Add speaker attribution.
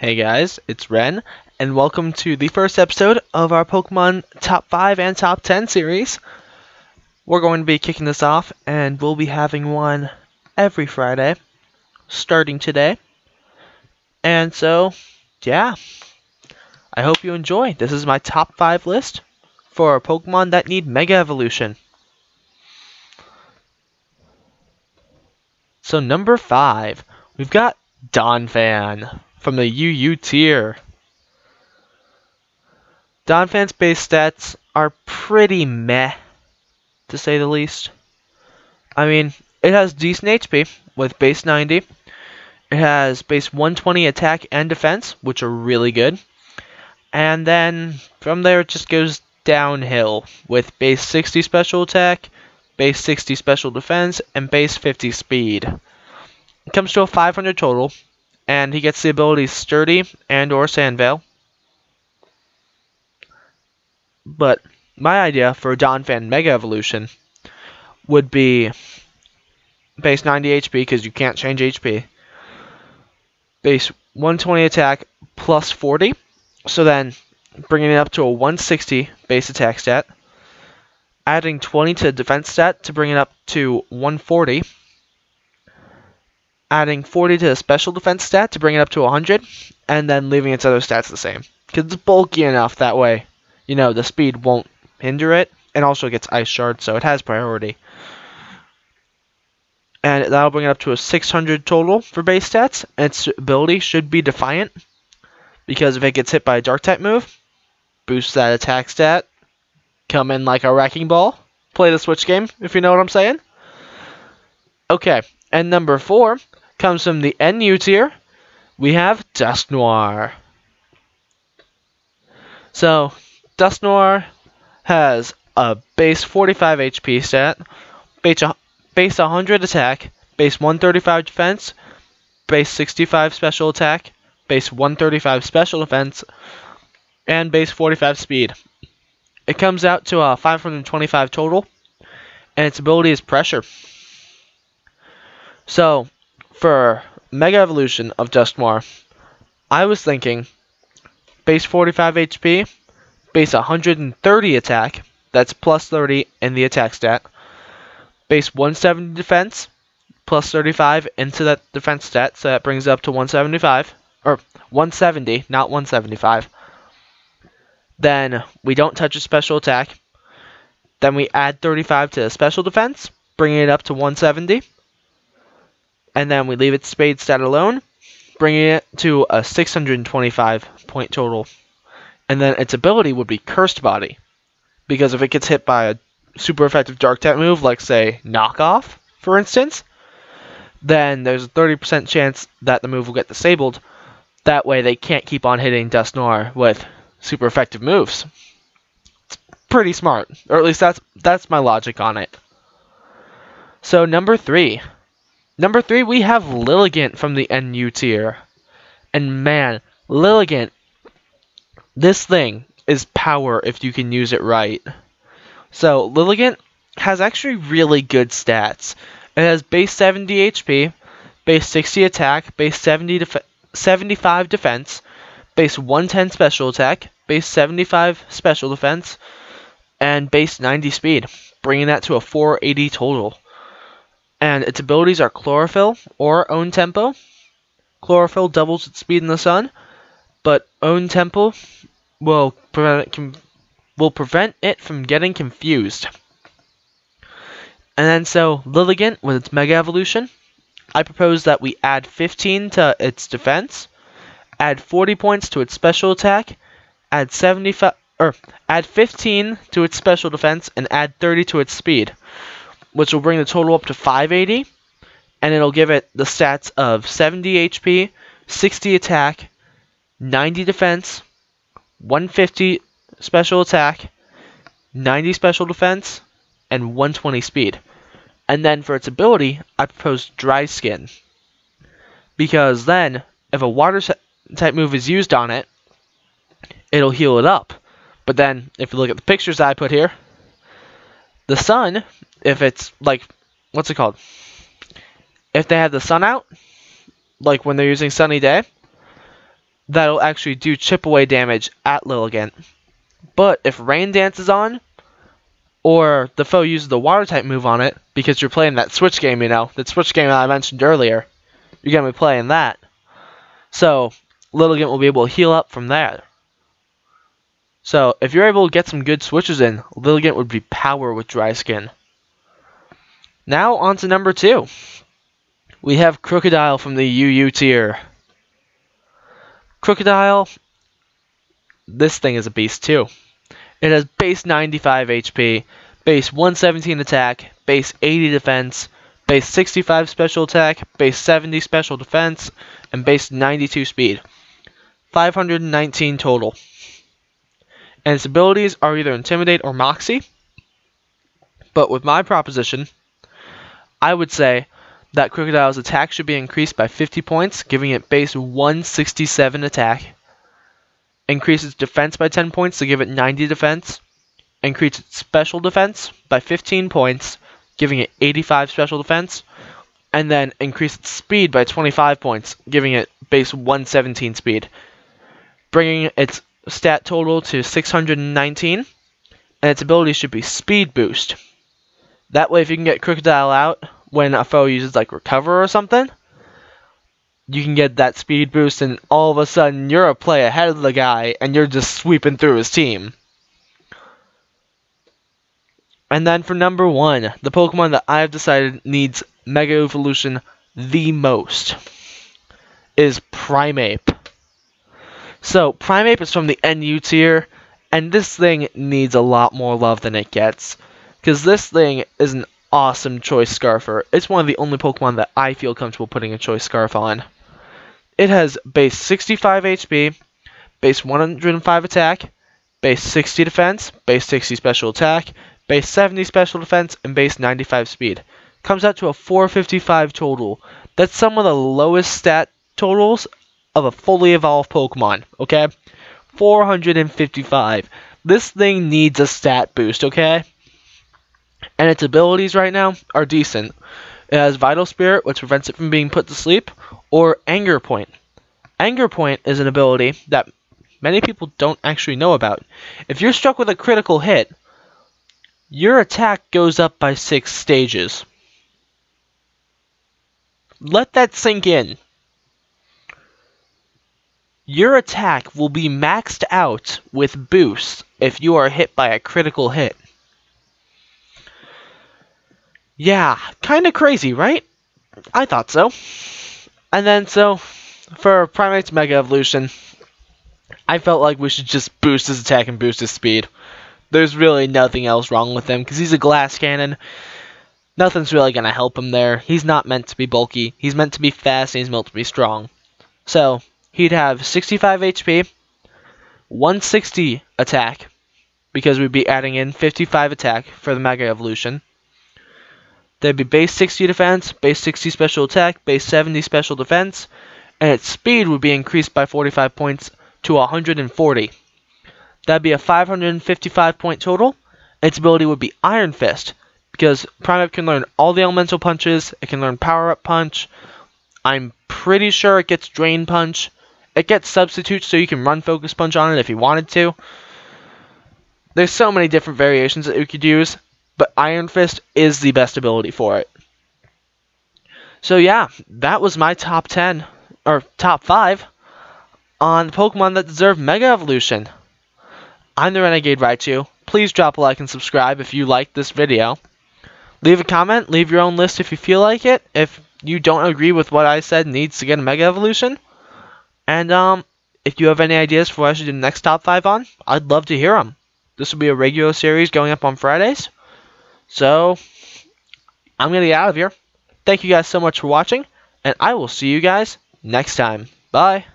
Speaker 1: Hey guys, it's Ren, and welcome to the first episode of our Pokemon Top 5 and Top 10 series. We're going to be kicking this off, and we'll be having one every Friday, starting today. And so, yeah, I hope you enjoy. This is my top 5 list for Pokemon that need Mega Evolution. So number 5, we've got Donphan from the UU tier. Donphan's base stats are pretty meh, to say the least. I mean, it has decent HP with base 90. It has base 120 attack and defense, which are really good. And then from there it just goes downhill with base 60 special attack, base 60 special defense, and base 50 speed. It comes to a 500 total, and he gets the abilities Sturdy and or Sandveil. But my idea for a Donphan Mega Evolution would be base 90 HP, because you can't change HP. Base 120 attack plus 40, so then bringing it up to a 160 base attack stat. Adding 20 to defense stat to bring it up to 140. Adding 40 to the special defense stat to bring it up to 100, and then leaving its other stats the same. Because it's bulky enough that way, you know, the speed won't hinder it, and also gets Ice Shard, so it has priority. And that'll bring it up to a 600 total for base stats, and its ability should be Defiant, because if it gets hit by a Dark-type move, boosts that attack stat, come in like a wrecking ball, play the Switch game, if you know what I'm saying. Okay, and number 4 comes from the NU tier. We have Dustnor. So, Dustnor has a base 45 HP stat, base 100 attack, base 135 defense, base 65 special attack, base 135 special defense, and base 45 speed. It comes out to a 525 total, and its ability is Pressure. So, for Mega Evolution of Dustnor, I was thinking base 45 HP, base 130 attack, that's plus 30 in the attack stat, base 170 defense, plus 35 into that defense stat, so that brings it up to 175, or 170, not 175. Then we don't touch a special attack. Then we add 35 to the special defense, bringing it up to 170. And then we leave its Spade stat alone, bringing it to a 625 point total. And then its ability would be Cursed Body, because if it gets hit by a super effective Dark-type move, like say Knockoff, for instance, then there's a 30% chance that the move will get disabled. That way they can't keep on hitting Dustnor with super effective moves. It's pretty smart, or at least that's my logic on it. So number 3, we have Lilligant from the NU tier. And man, Lilligant, this thing is power if you can use it right. So, Lilligant has actually really good stats. It has base 70 HP, base 60 attack, base 75 defense, base 110 special attack, base 75 special defense, and base 90 speed, bringing that to a 480 total. And its abilities are Chlorophyll or Own Tempo. Chlorophyll doubles its speed in the sun, but Own Tempo will prevent it from getting confused. And then so, Lilligant, with its Mega Evolution, I propose that we add 15 to its defense, add 40 points to its special attack, add 15 to its special defense, and add 30 to its speed, which will bring the total up to 580, and it'll give it the stats of 70 HP, 60 attack, 90 defense, 150 special attack, 90 special defense, and 120 speed. And then for its ability, I propose Dry Skin, because then, if a water type move is used on it, it'll heal it up. But then, if you look at the pictures I put here, the sun, if it's like, what's it called? If they have the sun out, like when they're using Sunny Day, that'll actually do chip away damage at Lilligant. But if Rain Dance is on, or the foe uses the water type move on it, because you're playing that switch game, you know, that switch game that I mentioned earlier, you're going to be playing that. So Lilligant will be able to heal up from there. So if you're able to get some good switches in, Lilligant would be power with Dry Skin. Now on to number 2. We have Krookodile from the UU tier. Krookodile, this thing is a beast too. It has base 95 HP, base 117 attack, base 80 defense, base 65 special attack, base 70 special defense, and base 92 speed. 519 total. And its abilities are either Intimidate or Moxie. But with my proposition, I would say that Krookodile's attack should be increased by 50 points, giving it base 167 attack. Increase its defense by 10 points to give it 90 defense. Increase its special defense by 15 points, giving it 85 special defense. And then increase its speed by 25 points, giving it base 117 speed. Bringing its stat total to 619. And its ability should be Speed Boost. That way if you can get Krookodile out when a foe uses like Recover or something, you can get that speed boost and all of a sudden you're a play ahead of the guy and you're just sweeping through his team. And then for number 1, the Pokemon that I have decided needs Mega Evolution the most is Primeape. So Primeape is from the NU tier, and this thing needs a lot more love than it gets, because this thing is an awesome Choice Scarfer. It's one of the only Pokemon that I feel comfortable putting a Choice Scarf on. It has base 65 HP, base 105 attack, base 60 defense, base 60 special attack, base 70 special defense, and base 95 speed. Comes out to a 455 total. That's some of the lowest stat totals of a fully evolved Pokemon, okay? 455. This thing needs a stat boost, okay? And its abilities right now are decent. It has Vital Spirit, which prevents it from being put to sleep, or Anger Point. Anger Point is an ability that many people don't actually know about. If you're struck with a critical hit, your attack goes up by 6 stages. Let that sink in. Your attack will be maxed out with boosts if you are hit by a critical hit. Yeah, kinda crazy, right? I thought so. And then, so, for Primeape's Mega Evolution, I felt like we should just boost his attack and boost his speed. There's really nothing else wrong with him, because he's a glass cannon. Nothing's really going to help him there. He's not meant to be bulky. He's meant to be fast, and he's meant to be strong. So, he'd have 65 HP, 160 attack, because we'd be adding in 55 attack for the Mega Evolution. There'd be base 60 defense, base 60 special attack, base 70 special defense, and its speed would be increased by 45 points to 140. That'd be a 555 point total. Its ability would be Iron Fist, because Primeape can learn all the elemental punches, it can learn Power Up Punch, I'm pretty sure it gets Drain Punch, it gets Substitute so you can run Focus Punch on it if you wanted to. There's so many different variations that you could use, but Iron Fist is the best ability for it. So yeah, that was my top 10, or top 5, on Pokemon that deserve Mega Evolution. I'm the Renegade Raichu. Please drop a like and subscribe if you liked this video. Leave a comment, leave your own list if you feel like it, if you don't agree with what I said needs to get a Mega Evolution. And if you have any ideas for what I should do the next top 5 on, I'd love to hear them. This will be a regular series going up on Fridays. So, I'm going to get out of here. Thank you guys so much for watching, and I will see you guys next time. Bye.